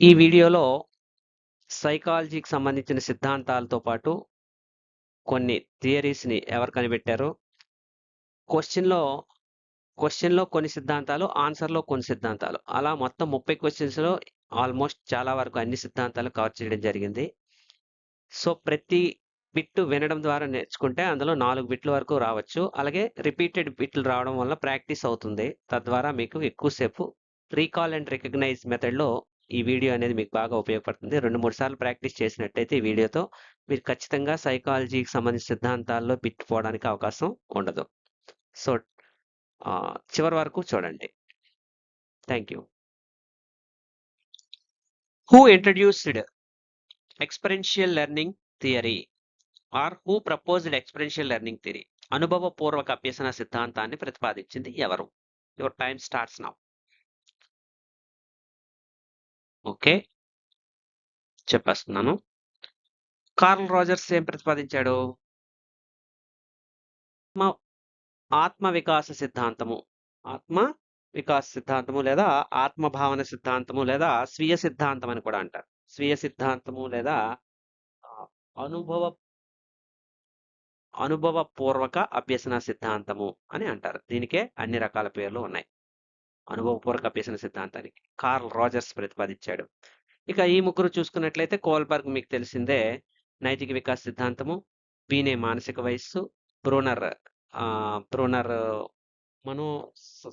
ఈ వీడియోలో సైకాలజీకి సంబంధించిన సిద్ధాంతాలతో పాటు కొన్ని థియరీస్‌ని ఎవరు కనిపెట్టారో, క్వెషన్‌లో క్వెషన్‌లో కొన్ని సిద్ధాంతాలు, ఆన్సర్‌లో కొన్ని సిద్ధాంతాలు. అలా మొత్తం 30 క్వెషన్స్‌లో ఆల్మోస్ట్ చాలా వరకు అన్ని సిద్ధాంతాలు కవర్ చేయడం జరిగింది. సో, ప్రతి బిట్ వినడం ద్వారా నేర్చుకుంటే అందులో 4 బిట్ల వరకు రావచ్చు. అలాగే రిపీటెడ్ బిట్లు రావడం వల్ల ప్రాక్టీస్ అవుతుంది. తద్వారా మీకు ఎక్కువ సేపు రీకాల్ అండ్ రికగ్నైజ్ మెథడ్‌లో ఈ వీడియో అనేది మీకు బాగా ఉపయోగపడుతుంది. 2, 3 సార్లు ప్రాక్టీస్ చేసినట్టయితే ఈ వీడియోతో మీరు ఖచ్చితంగా సైకాలజీకి సంబంధించిన సిద్ధాంతాల్లో బిట్ పోవడానికి అవకాశం ఉండదు. సో, చివరి వరకు చూడండి. Thank you. Who introduced exponential learning theory are who proposed exponential learning theory? అనుభవపూర్వక అభ్యసన సిద్ధాంతాన్ని ప్రతిపాదించింది ఎవరు? Your time starts now. Okay. చెప్పేస్తున్నాను. కార్ల్ రోజర్స్ ఏం ప్రతిపాదించాడు? ఆత్మ ఆత్మ వికాస సిద్ధాంతము. ఆత్మ వికాస సిద్ధాంతము లేదా ఆత్మభావన సిద్ధాంతము లేదా స్వీయ సిద్ధాంతం అని కూడా అంటారు. స్వీయ సిద్ధాంతము లేదా ఆహ్, అనుభవ అనుభవపూర్వక అభ్యసన సిద్ధాంతము అని అంటారు. దీనికే అన్ని రకాల పేర్లు ఉన్నాయి. అనుభవపూర్వక అభ్యసన సిద్ధాంతానికి కార్ల్ రోజర్స్ ప్రతిపాదించాడు. ఇక ఈ ముగ్గురు చూసుకున్నట్లయితే కోల్బర్గ్ మీకు తెలిసిందే నైతిక వికాస సిద్ధాంతము, బీనే మానసిక వయస్సు, బ్రూనర్ బ్రూనర్ మనో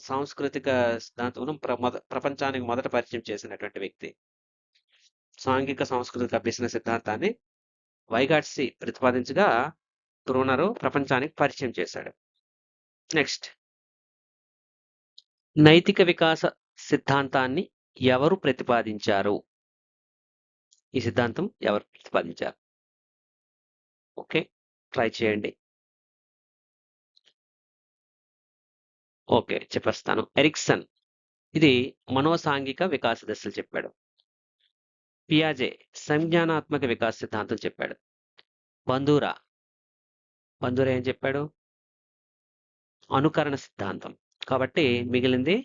సాంస్కృతిక సిద్ధాంతం ప్రపంచానికి మొదట పరిచయం చేసినటువంటి వ్యక్తి. సాంఘిక సాంస్కృతిక అభ్యసన సిద్ధాంతాన్ని వైగాట్సి ప్రతిపాదించగా బ్రూనరు ప్రపంచానికి పరిచయం చేశాడు. నెక్స్ట్ నైతిక వికాస సిద్ధాంతాన్ని ఎవరు ప్రతిపాదించారు? ఈ సిద్ధాంతం ఎవరు ప్రతిపాదించారు? ఓకే. ట్రై చేయండి. ఓకే. చెప్పేస్తాను. ఎరిక్సన్ ఇది మనోసాంఘిక వికాస దశలు చెప్పాడు. పియాజే సంజ్ఞానాత్మక వికాస సిద్ధాంతం చెప్పాడు. బందూరా ఏం చెప్పాడు? అనుకరణ సిద్ధాంతం. కాబట్టి మిగిలింది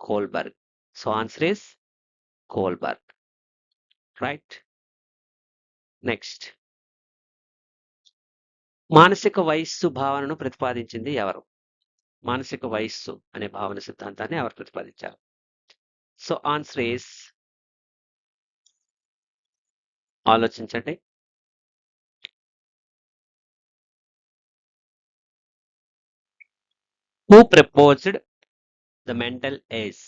Kohlberg. So answer is Kohlberg. Right. Next మానసిక వయస్సు భావనను ప్రతిపాదించింది ఎవరు? మానసిక వయస్సు అనే భావన సిద్ధాంతాన్ని ఎవరు ప్రతిపాదించారు? సో ఆన్సర్ ఈస్ ఆలోచించండి. Who proposed the mental age?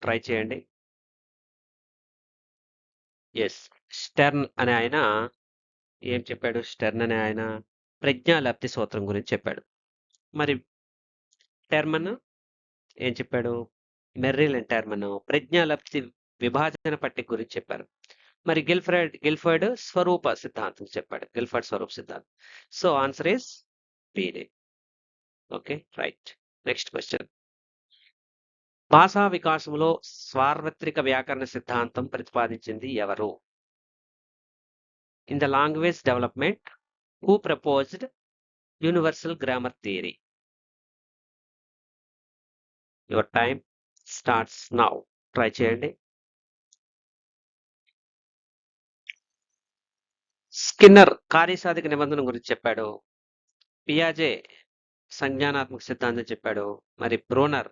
Try చేయండి. ఎస్. స్టెర్న్ అనే ఆయన ఏం చెప్పాడు? స్టెర్న్ అనే ఆయన ప్రజ్ఞాలబ్ధి సూత్రం గురించి చెప్పాడు. మరి టెర్మన్ ఏం చెప్పాడు? మెర్రిల్ అండ్ టెర్మన్ ప్రజ్ఞాలబ్ధి విభాజన పట్టిక గురించి చెప్పారు. మరి గిల్ఫర్డ్ స్వరూప సిద్ధాంతం చెప్పాడు. గిల్ఫర్డ్ స్వరూప సిద్ధాంతం. So answer is Binet. Okay. Right. Next question. భాషా వికాసంలో సార్వత్రిక వ్యాకరణ సిద్ధాంతం ప్రతిపాదించింది ఎవరు? In the language development who proposed universal grammar theory? Your time starts now. Try చేయండి. స్కిన్నర్ కార్యసాధక నిబంధన గురించి చెప్పాడు. పియాజే సంజ్ఞానాత్మక సిద్ధాంతం చెప్పాడు. మరి బ్రోనర్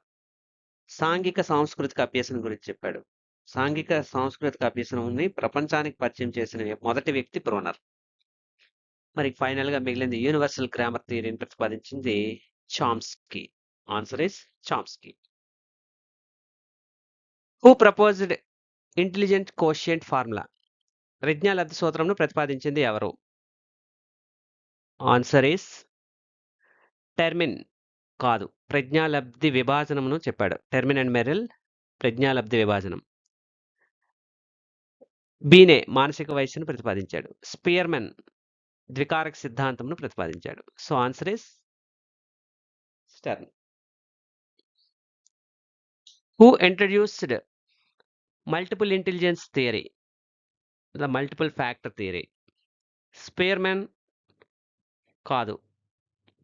సాంఘిక సాంస్కృతిక అభ్యసనం గురించి చెప్పాడు. సాంఘిక సాంస్కృతిక అభ్యసనంని ప్రపంచానికి పరిచయం చేసిన మొదటి వ్యక్తి బ్రోనర్. మరి ఫైనల్ గా మిగిలింది యూనివర్సల్ గ్రామర్ థియరీని ప్రతిపాదించింది Chomsky. Answer is Chomsky. Who proposed intelligent quotient formula? ప్రజ్ఞాలబ్ధి సూత్రంను ప్రతిపాదించింది ఎవరు? Answer is Terman. కాదు, ప్రజ్ఞాలబ్ధి విభాజనమును చెప్పాడు. టెర్మిన్ అండ్ మెరిల్ ప్రజ్ఞాలబ్ధి విభాజనం. బీనే మానసిక వయస్సును ప్రతిపాదించాడు. స్పియర్మన్ ద్వికారక సిద్ధాంతంను ప్రతిపాదించాడు. So answer is Stern. Who introduced multiple intelligence theory, the multiple factor theory? Spearman కాదు,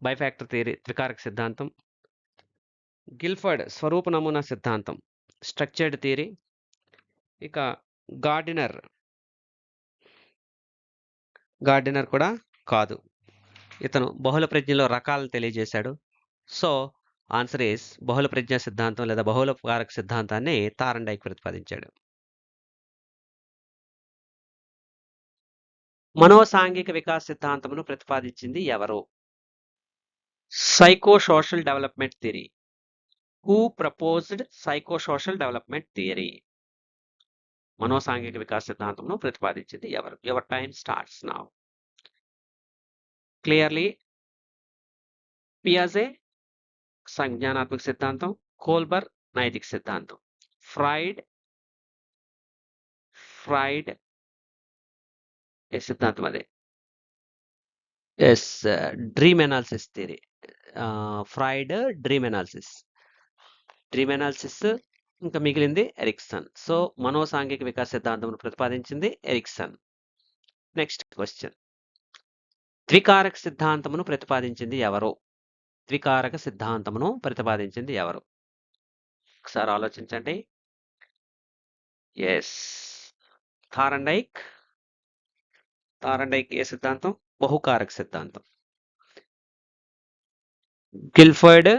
బైఫాక్టర్ థియరీ త్రికారక సిద్ధాంతం. గిల్ఫర్డ్ స్వరూప నమూనా సిద్ధాంతం స్ట్రక్చర్డ్ థియరీ. ఇక గార్డినర్ కూడా కాదు. ఇతను బహుళ ప్రజ్ఞలో రకాలను తెలియజేశాడు. సో ఆన్సర్ ఈస్ బహుళ ప్రజ్ఞా సిద్ధాంతం లేదా బహుళ కారక సిద్ధాంతాన్ని థారండైక్ ప్రతిపాదించాడు. మనోసాంఘిక వికాస సిద్ధాంతమును ప్రతిపాదించింది ఎవరు? Psychosocial development theory. Who proposed psychosocial development theory? మనోసాంఘిక వికాస సిద్ధాంతమును ప్రతిపాదించింది ఎవరు? Your time starts now. Clearly పియాజే సంజ్ఞానాత్మక సిద్ధాంతం, కోల్బర్ నైతిక సిద్ధాంతం, ఫ్రాయిడ్ ఏ సిద్ధాంతం అదే? Yes, dream analysis theory. Freud dream analysis ఇంకా మిగిలింది ఎరిక్సన్. సో మనోసాంఘిక వికాస సిద్ధాంతం ప్రతిపాదించింది ఎరిక్సన్. నెక్స్ట్ క్వశ్చన్, ద్వికారక సిద్ధాంతమును ప్రతిపాదించింది ఎవరు? ద్వికారక సిద్ధాంతమును ప్రతిపాదించింది ఎవరు? ఒకసారి ఆలోచించండి. ఎస్, థారండైక్ ఏ సిద్ధాంతం? బహుకారక సిద్ధాంతం. గిల్ఫర్డ్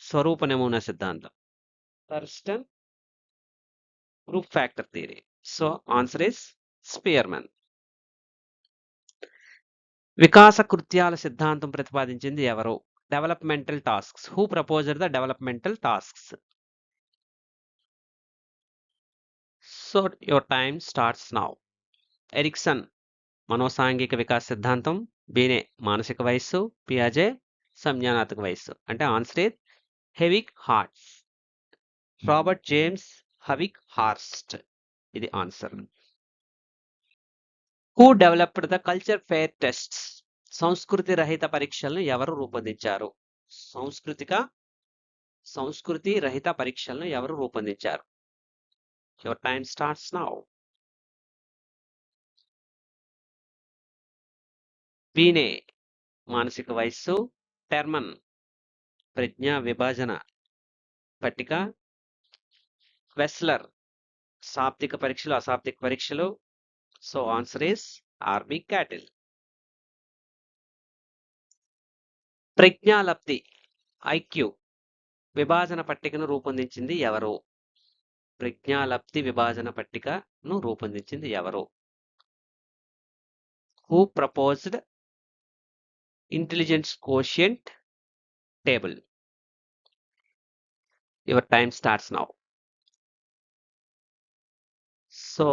స్వరూప నమూనా సిద్ధాంతం. Thurstone group factor theory. So answer is Spearman. వికాస కృత్యాల సిద్ధాంతం ప్రతిపాదించింది ఎవరు? Developmental tasks. Who proposed the developmental tasks? So your time starts now. Erikson మనోసాంఘిక వికాస సిద్ధాంతం, బీనే మానసిక వయస్సు, పియాజే సంజ్ఞానాత్మక వయస్సు. అంటే ఆన్సర్ ఇస్ హెవిక్ హార్ట్స్. రాబర్ట్ జేమ్స్ హవిక్ హార్స్ట్ ఇది answer. Who developed the culture fair tests? సంస్కృతి రహిత పరీక్షలను ఎవరు రూపొందించారు? సంస్కృతి రహిత పరీక్షలను ఎవరు రూపొందించారు? Your time starts now. Binet మానసిక వయస్సు, టెర్మన్ ప్రజ్ఞా విభజన పట్టిక, వెస్లర్ శాబ్దిక పరీక్షలు అశాబ్దిక పరీక్షలు. So answer is R B Cattell. ప్రజ్ఞాలబ్ధి ఐక్యూ విభాజన పట్టికను రూపొందించింది ఎవరు? ప్రజ్ఞాలబ్ధి విభాజన పట్టికను రూపొందించింది ఎవరు? Who proposed intelligence quotient table? Your time starts now. So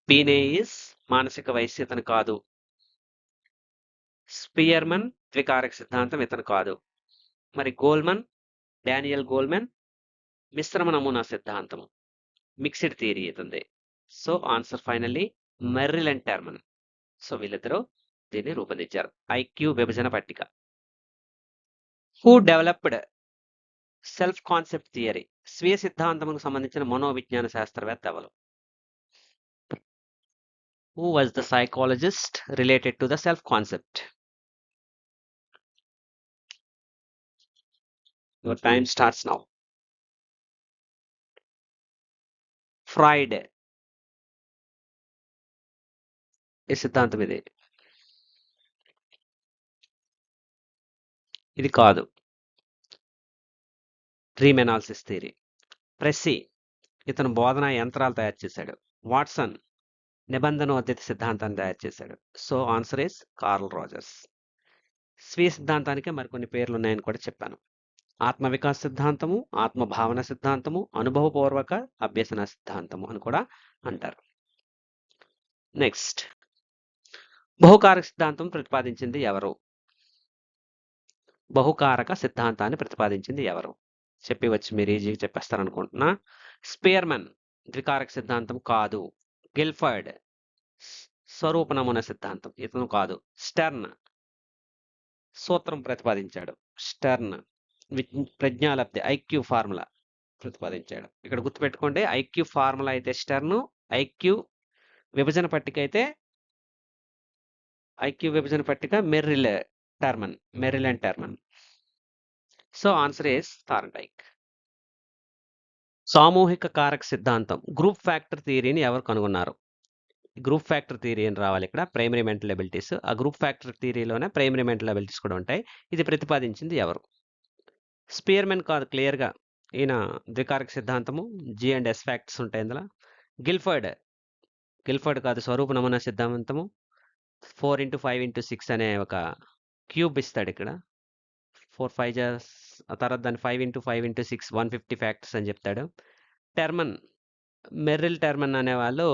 Binet is మానసిక వయస్సు, ఇతను కాదు. స్పియర్మన్ ద్వికారక సిద్ధాంతం, ఇతను కాదు. మరి డానియల్ గోల్మన్ మిశ్రమ నమూనా సిద్ధాంతం, మిక్స్డ్ థియరీ ఇతుంది. So answer finally Merrill and Terman. So వీళ్ళిద్దరూ దీన్ని రూపొందించారు. ఐక్యూ విభజన పట్టిక. Who developed self concept theory? స్వీయ సిద్ధాంతముకు సంబంధించిన మనోవిజ్ఞాన శాస్త్రవేత్త ఎవరు? Who was the psychologist related to the self concept? Your time starts now. Freud ఈ సిద్ధాంతం ఇది కాదు. Dream analysis theory. ప్రెస్సీ ఇతను బోధనా యంత్రాలు తయారు చేశాడు. వాట్సన్ నిబంధనోద్యత సిద్ధాంతాన్ని తయారు చేశాడు. So answer is curl Rogers. స్వీయ సిద్ధాంతానికి మరికొన్ని పేర్లు ఉన్నాయని కూడా చెప్పాను. ఆత్మ వికాస సిద్ధాంతము, ఆత్మ భావన సిద్ధాంతము, అనుభవపూర్వక అభ్యసన సిద్ధాంతము అని కూడా అంటారు. నెక్స్ట్, బహుకారక సిద్ధాంతం ప్రతిపాదించింది ఎవరు? బహుకారక సిద్ధాంతాన్ని ప్రతిపాదించింది ఎవరు? చెప్పవచ్చు, మీరు ఈజీగా చెప్పేస్తారనుకుంటున్నా. స్పియర్మన్ ద్వికారక సిద్ధాంతం కాదు. గిల్ఫర్డ్ స్వరూప నమూనా సిద్ధాంతం, ఇతను కాదు. స్టెర్న్ సూత్రం ప్రతిపాదించాడు. స్టెర్న్ ప్రజ్ఞాలబ్ధి ఐక్యూ ఫార్ములా ప్రతిపాదించాడు. ఇక్కడ గుర్తుపెట్టుకోండి, ఐక్యూ ఫార్ములా అయితే స్టెర్న్, ఐక్యూ విభజన పట్టిక అయితే Merrill and Terman. So answer is Thorndike. సామూహిక కారక సిద్ధాంతం గ్రూప్ ఫ్యాక్టర్ థియరీని ఎవరు కనుగొన్నారు? గ్రూప్ ఫ్యాక్టర్ థియరీ అని రావాలి ఇక్కడ. Primary mental abilities. ఆ గ్రూప్ ఫ్యాక్టర్ థియరీలోనే ప్రైమరీ మెంటల్ ఎబిలిటీస్ కూడా ఉంటాయి. ఇది ప్రతిపాదించింది ఎవరు? స్పియర్మెన్ కాదు క్లియర్‌గా. ఈయన ద్వికారక సిద్ధాంతము, జీ అండ్ ఎస్ ఫ్యాక్టర్స్ ఉంటాయి ఇందులో. గిల్ఫర్డ్ కాదు స్వరూప నమూనా సిద్ధాంతము 4x5x6 అనే ఒక క్యూబ్ ఇస్తాడు ఇక్కడ. 4 5 జాస్ ఆ తర్వాత దాన్ని 5x5x6 150 ఫ్యాక్టర్స్ అని చెప్తాడు. మెర్రిల్ టెర్మన్ అనేవాళ్ళు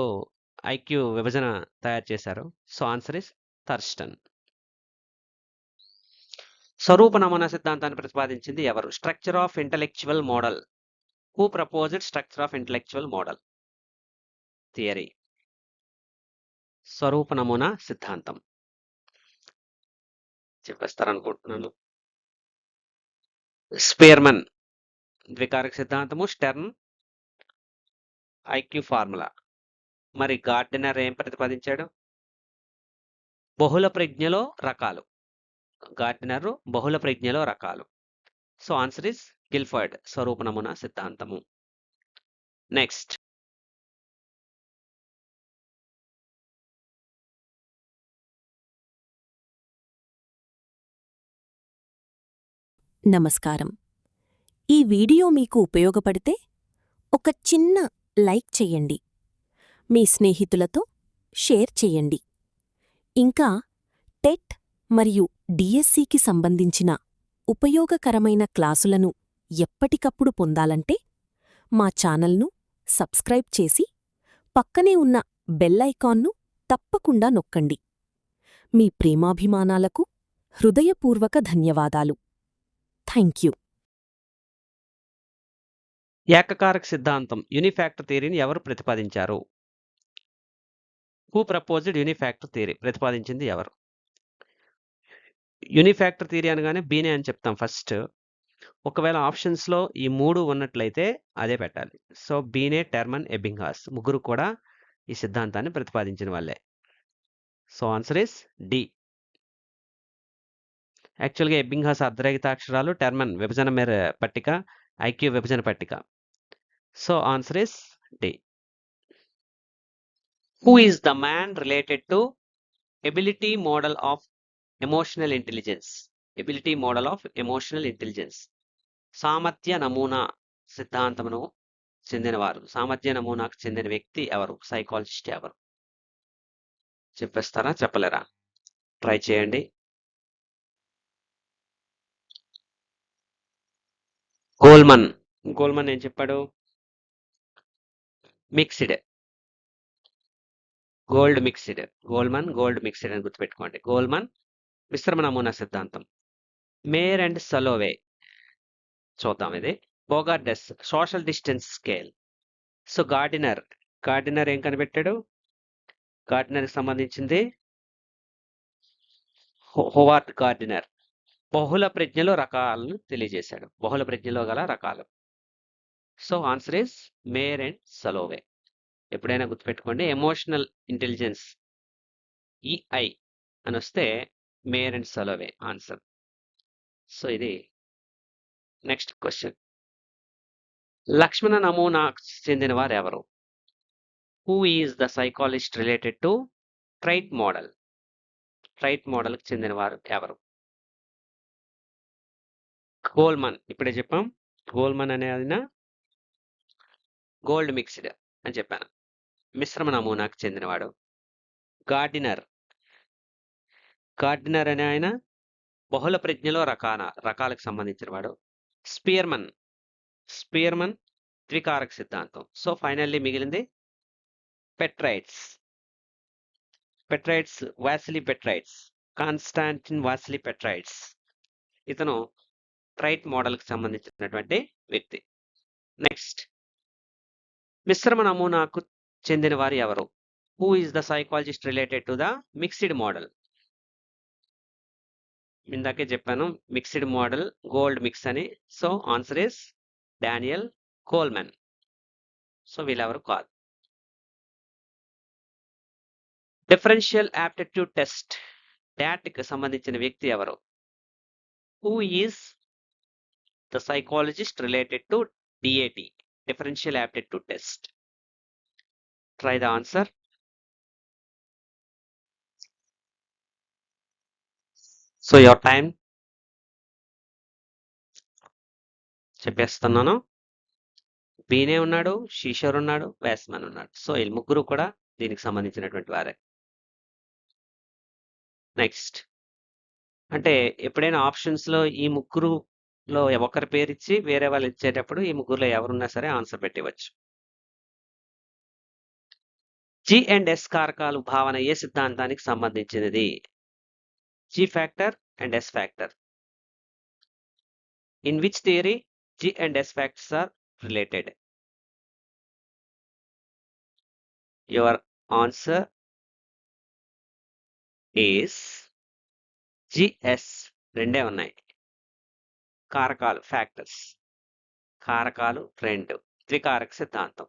ఐక్యూ విభజన తయారు చేశారు. So answer is Thurstone. స్వరూప నమూనా సిద్ధాంతాన్ని ప్రతిపాదించింది ఎవరు? Structure of intellectual model. Who proposed structure of intellectual model theory? స్వరూప నమూనా సిద్ధాంతం చెప్పేస్తారనుకుంటున్నాను. స్పియర్మన్ ద్వికారక సిద్ధాంతము, స్టెర్న్ ఐక్యూ ఫార్ములా. మరి గార్డెనర్ ఏం ప్రతిపాదించాడు? బహుళ ప్రజ్ఞలో రకాలు. గార్డెనర్ బహుళ ప్రజ్ఞలో రకాలు. సో ఆన్సర్ ఇస్ గిల్ఫర్డ్ స్వరూప నమూనా సిద్ధాంతము. నెక్స్ట్ నమస్కారం. ఈ వీడియో మీకు ఉపయోగపడితే ఒక చిన్న లైక్ చెయ్యండి. మీ స్నేహితులతో షేర్ చెయ్యండి. ఇంకా టెట్ మరియు డిఎస్సికి సంబంధించిన ఉపయోగకరమైన క్లాసులను ఎప్పటికప్పుడు పొందాలంటే మా ఛానల్ను సబ్స్క్రైబ్ చేసి పక్కనే ఉన్న బెల్ ఐకాన్ను తప్పకుండా నొక్కండి. మీ ప్రేమాభిమానాలకు హృదయపూర్వక ధన్యవాదాలు. Thank you. ఏకకారక సిద్ధాంతం యూనిఫ్యాక్టర్ థియరీని ఎవరు ప్రతిపాదించారు? Who proposed unifactor theory? ప్రతిపాదించింది ఎవరు? యూనిఫ్యాక్టర్ థియరీ అనగానే బీనే అని చెప్తాం ఫస్ట్. ఒకవేళ ఆప్షన్స్లో ఈ 3 ఉన్నట్లయితే అదే పెట్టాలి. సో బీనే, టెర్మన్, ఎబ్బింగ్హాస్ ముగ్గురు కూడా ఈ సిద్ధాంతాన్ని ప్రతిపాదించిన వాళ్ళే. So answer is D. యాక్చువల్గా ఎబ్బింగ్హాస్ అర్ధరహితాక్షరాలు, టెర్మన్ విభజన మేర పట్టిక, ఐక్యూ విభజన పట్టిక. So answer is D. Who is the man related to ability model of emotional intelligence? Ability model of emotional intelligence సామర్థ్య నమూనా సిద్ధాంతమును చెందినవారు. సామర్థ్య నమూనాకు చెందిన వ్యక్తి ఎవరు? సైకాలజిస్ట్ ఎవరు? చెప్పేస్తారా? చెప్పలేరా? ట్రై చేయండి. గోల్మన్ ఏం చెప్పాడు? Mixed, gold mixed. Gold mixed అని గుర్తుపెట్టుకోండి. గోల్మన్ మిశ్రమ నమూనా సిద్ధాంతం. మేయర్ అండ్ సలోవే చూద్దాం ఇది. Bogardus social distance scale. So Gardner ఏం కనిపెట్టాడు? గార్డినర్కి సంబంధించింది హోవార్డ్ గార్డినర్ బహుళ ప్రజ్ఞలో రకాలను తెలియజేశాడు. బహుళ ప్రజ్ఞలో గల రకాలు. So answer is Mayer and Salovey. ఎప్పుడైనా గుర్తుపెట్టుకోండి, ఎమోషనల్ ఇంటెలిజెన్స్ ఈఐ అని వస్తే Mayer and Salovey answer. So ఇది నెక్స్ట్ క్వశ్చన్. లక్ష్మణ నమూనాకు చెందిన వారు ఎవరు? Who is the psychologist related to trait model? Trait మోడల్కి చెందిన వారు ఎవరు? గోల్మన్. ఇప్పుడే చెప్పాం. గోల్మన్ అనే ఆయన గోల్డ్ మిక్స్డ్ అని చెప్పాను. మిశ్రమ నమూనాకు చెందినవాడు. గార్డినర్ అనే ఆయన బహుళ ప్రజ్ఞలో రకాలకు సంబంధించిన వాడు. స్పియర్మన్ ద్వికారక సిద్ధాంతం. సో ఫైనల్లీ మిగిలింది Petrides. Vasily Petrides, Konstantin Vasily Petrides. ఇతను ట్రైట్ మోడల్కి సంబంధించినటువంటి వ్యక్తి. నెక్స్ట్, మిశ్రమ నమూనాకు చెందిన వారు ఎవరు? Who is the psychologist related to the mixed model? ఇందాకే చెప్పాను మిక్స్డ్ మోడల్ గోల్డ్ మిక్స్ అని. So answer is Daniel Goleman. So వీళ్ళెవరు కాదు. డిఫరెన్షియల్ యాప్టిట్యూడ్ టెస్ట్ డాట్కి సంబంధించిన వ్యక్తి ఎవరు? Who is the psychologist related to DAT? differential aptitude test. Try the answer. So your time చెప్పేస్తున్నాను. బీనే ఉన్నాడు, శీషర్ ఉన్నాడు, వ్యాస్మన్ ఉన్నాడు. సో ఈ ముగ్గురు కూడా దీనికి సంబంధించినటువంటి వారే. నెక్స్ట్ అంటే ఎప్పుడైనా ఆప్షన్స్ లో ఈ ముగ్గురులో ఒకరి పేరు ఇచ్చి వేరే వాళ్ళు ఇచ్చేటప్పుడు ఈ ముగ్గురులో ఎవరున్నా సరే ఆన్సర్ పెట్టివచ్చు. జి అండ్ ఎస్ కారకాలు భావన ఏ సిద్ధాంతానికి సంబంధించినది? G factor and S factor. In which theory G and S factors are related? Your answer is GS. రెండే ఉన్నాయి. కారకాలు ఫ్యాక్టర్స్, కారకాలు రెండు, త్రికారక సిద్ధాంతం.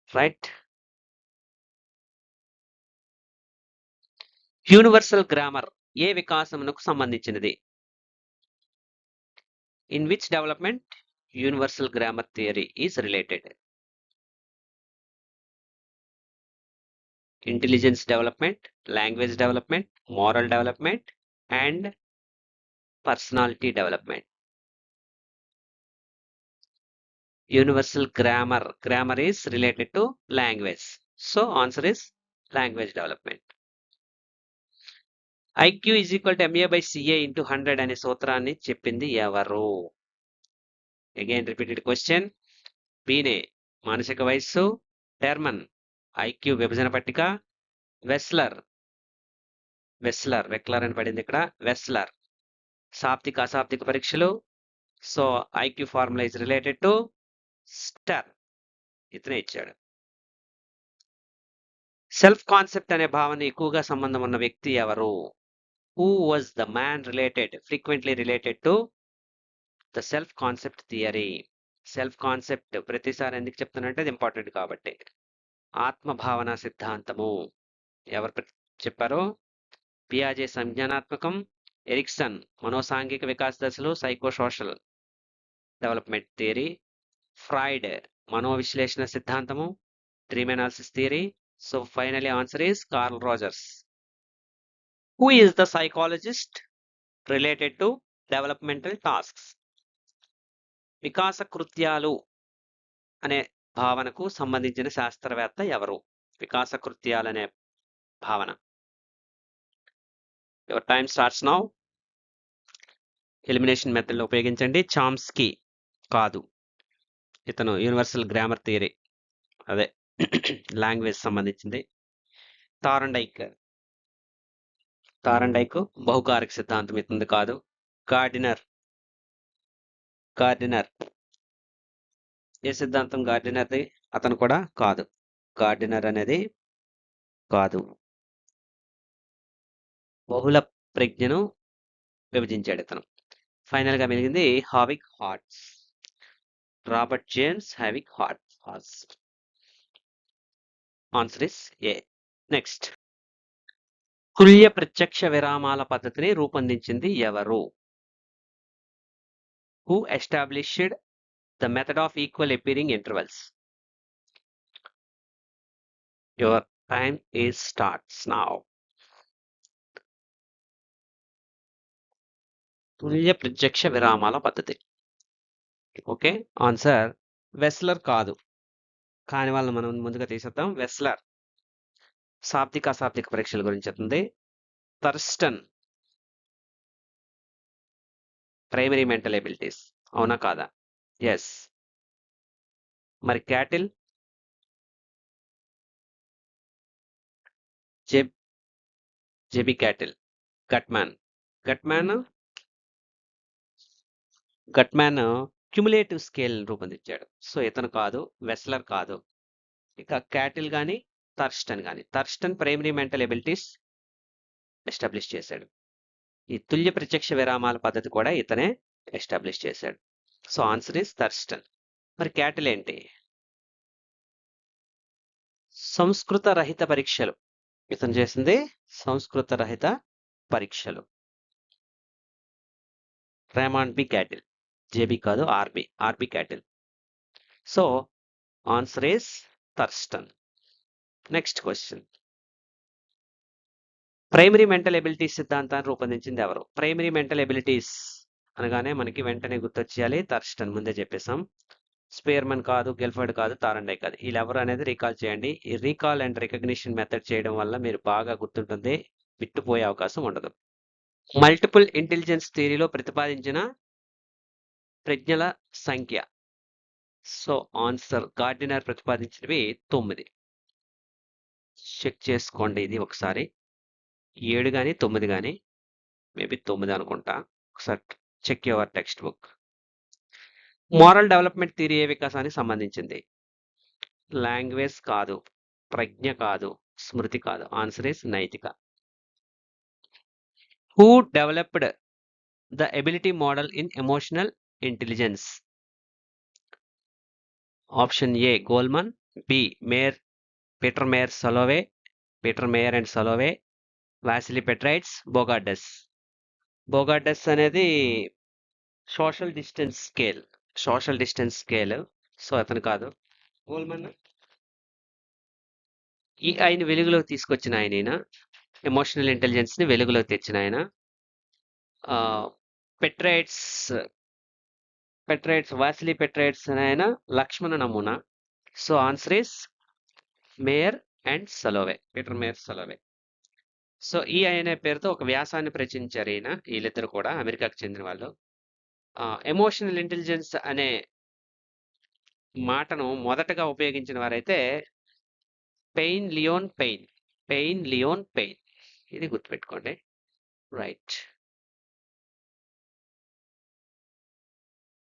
రైట్. యూనివర్సల్ గ్రామర్ ఏ వికాసమునకు సంబంధించినది? In which development universal grammar theory is related? Intelligence development, language development, moral development, and personality development. Universal grammar is related to language. So answer is language development. IQ is equal to MA by CA into 100 అనే సూత్రాన్ని చెప్పింది ఎవరు? Again repeated question. బీనే మానసిక వయస్సు, Terman IQ విభజన పట్టిక, వెక్లర్ అని పడింది ఇక్కడ, వెస్లర్ శాబ్దిక అశాబ్దిక పరీక్షలు. So IQ formula is related to Stern. ఇతనే ఇచ్చాడు. సెల్ఫ్ కాన్సెప్ట్ అనే భావన ఎక్కువగా సంబంధం ఉన్న వ్యక్తి ఎవరు? Who was the man frequently related to the self concept theory? Self concept ప్రతిసారి ఎందుకు చెప్తానంటే అది ఇంపార్టెంట్ కాబట్టి. ఆత్మభావన సిద్ధాంతము ఎవరు చెప్పారు? పియాజే సంజ్ఞానాత్మకం, ఎరిక్సన్ మనోసాంఘిక వికాస దశలు, సైకోసోషల్ డెవలప్మెంట్ థియరీ, ఫ్రాయిడ్ మనోవిశ్లేషణ సిద్ధాంతము, dream analysis theory. So finally answer is Carl Rogers. Who is the psychologist related to developmental tasks? వికాస కృత్యాలు అనే భావనకు సంబంధించిన శాస్త్రవేత్త ఎవరు? వికాస కృత్యాలు అనే భావన. Your time starts now. Elimination method ఉపయోగించండి. చామ్స్కీ కాదు, ఇతను యూనివర్సల్ గ్రామర్ థియరీ, అదే లాంగ్వేజ్ సంబంధించింది. తారండైక్ బహుకారక సిద్ధాంతం ఇతుంది కాదు. గార్డినర్ ఏ సిద్ధాంతం గార్డినర్ది? అతను కూడా కాదు. గార్డినర్ అనేది కాదు. బహుళ ప్రజ్ఞను విభజించాడు ఇతను. ఫైనల్ గా మిగిలింది హావిక్ హార్ట్స్. రాబర్ట్ జేమ్స్ హావిక్ హార్ట్స్. Answer is A. నెక్స్ట్, తుల్య ప్రత్యక్ష విరామాల పద్ధతిని రూపొందించింది ఎవరు? Who established the method of equal appearing intervals? Your time is starts now. తుల్య ప్రత్యక్ష విరామాల పద్ధతి. ఓకే, ఆన్సర్ వెస్లర్ కాదు. కాని వాళ్ళని మనం ముందుగా తీసేద్దాం. వెస్లర్ శాబ్దిక అశాబ్దిక పరీక్షల గురించి చెప్తుంది. Thurstone primary mental abilities. అవునా కాదా? ఎస్. మరి Cattell? JB Cattell. Guttman cumulative scale రూపొందించాడు. సో ఇతను కాదు, వెస్లర్ కాదు. ఇక క్యాటిల్ కానీ థర్స్టన్ కానీ. Thurstone primary mental abilities establish చేశాడు. ఈ తుల్య ప్రత్యక్ష విరామాల పద్ధతి కూడా ఇతనే ఎస్టాబ్లిష్ చేశాడు. So answer is Thurstone. మరి క్యాటిల్ ఏంటి? సంస్కృత రహిత పరీక్షలు ఇతను చేసింది. సంస్కృత రహిత పరీక్షలు. Raymond B Cattell. జేబి కాదు, RB Cattell. So answer is Thurstone. Next question. Primary mental abilities సిద్ధాంతాన్ని రూపొందించింది ఎవరు? ప్రైమరీ మెంటల్ ఎబిలిటీస్ అనగానే మనకి వెంటనే గుర్తొచ్చేయాలి థర్స్టన్, ముందే చెప్పేసాం. స్పేర్మన్ కాదు, గెల్ఫర్డ్ కాదు, తారండై కాదు. వీళ్ళెవరు అనేది రీకాల్ చేయండి. ఈ రీకాల్ అండ్ రికగ్నిషన్ మెథడ్ చేయడం వల్ల మీరు బాగా గుర్తుంటుంది, విట్టుపోయే అవకాశం ఉండదు. మల్టిపుల్ ఇంటెలిజెన్స్ థియరీలో ప్రతిపాదించిన ప్రజ్ఞల సంఖ్య. సో ఆన్సర్ గార్డినర్ ప్రతిపాదించినవి 9. చెక్ చేసుకోండి ఇది ఒకసారి. 7 కానీ 9 కానీ, మేబీ 9 అనుకుంటా. ఒకసారి check your textbook. Moral development theory ఏ వికాసానికి సంబంధించింది? లాంగ్వేజ్ కాదు, ప్రజ్ఞ కాదు, స్మృతి కాదు. ఆన్సర్ ఇస్ నైతిక. Who developed the ability model in emotional intelligence? Option A Goleman, B Peter Mayer Salovey, Peter Mayer and Salovey, Vasily Petrides, Bogardus. Bogardus అనేది సోషల్ డిస్టెన్స్ స్కేల్. సో అతను కాదు. గోల్మన్ ఈ ఆయన వెలుగులోకి తీసుకొచ్చిన ఆయన, ఎమోషనల్ ఇంటెలిజెన్స్ ని వెలుగులోకి తెచ్చిన ఆయన. వాసిలీ పెట్రైట్స్ అనే ఆయన లక్ష్మణ నమూనా. So answer is Mayer and Salovey, Peter Mayer Salovey. So ఈ అనే పేరుతో ఒక వ్యాసాన్ని ప్రచురించారు ఈయన. వీళ్ళిద్దరు కూడా అమెరికాకు చెందిన వాళ్ళు. ఎమోషనల్ ఇంటెలిజెన్స్ అనే మాటను మొదటగా ఉపయోగించిన వారైతే పెయిన్ లియోన్ పెయిన్. ఇది గుర్తుపెట్టుకోండి. రైట్.